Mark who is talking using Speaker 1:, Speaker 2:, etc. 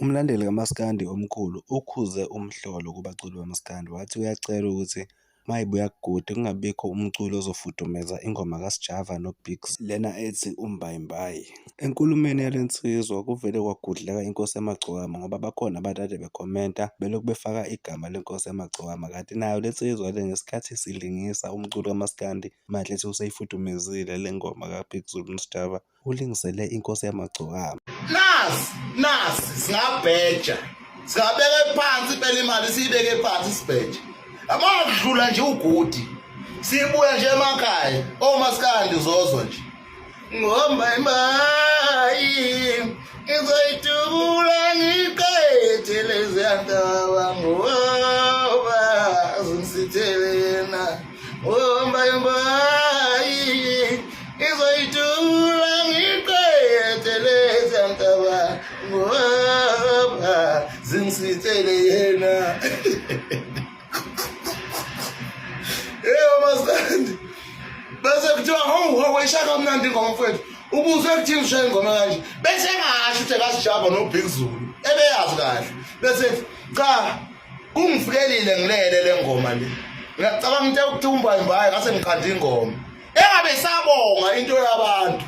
Speaker 1: Umlandeli kaMaskandi omkhulu ukhuze umhlolo kubaculi baMaskandi wathi uyacela ukuthi mayibuya kugude kungabikho umculo ozofudumeza ingoma kaSjava noBiggs lena ethi umbayimbayi. Enkulumeni yalensizwa kuvele kwagudleka Inkosi Yamagcokama ngoba bakhona abantu ade bekhomenta belokhu befaka igama leNkosi Yamagcokama kanti nayo lensizwa le ngesikhathi silingisa umculo kaMaskandi manje ethi useyifudumezile le ngoma kaBiggs noSjava ulingisele Inkosi Yamagcokama.
Speaker 2: Nasi singabheja singabeke phansi phela imali siyibeke phansi sibheje abadlula nje ugudi sibuya nje emakhaya oMaskandi uzozwa nje ngomba imbayi izoyitubula ngiqede lezi andaba ngoba zingithelena ngomba imbayi izoyitubula ngiqede lezi andaba ngoba zingithelena. Maskandi bese kuthiwa hawu wayishaka kamnandi ingoma mfethu ubuzwe kuthini ushaye ingoma kanje bese engasho ukuthi akaSjava noBiggs ebeyazi kahle bese cha kungifikelile ngilele le ngoma le ngiyacabanga ukuthi umbayimbayi ngase ngikhanda ingoma engabe sabonga into yabantu.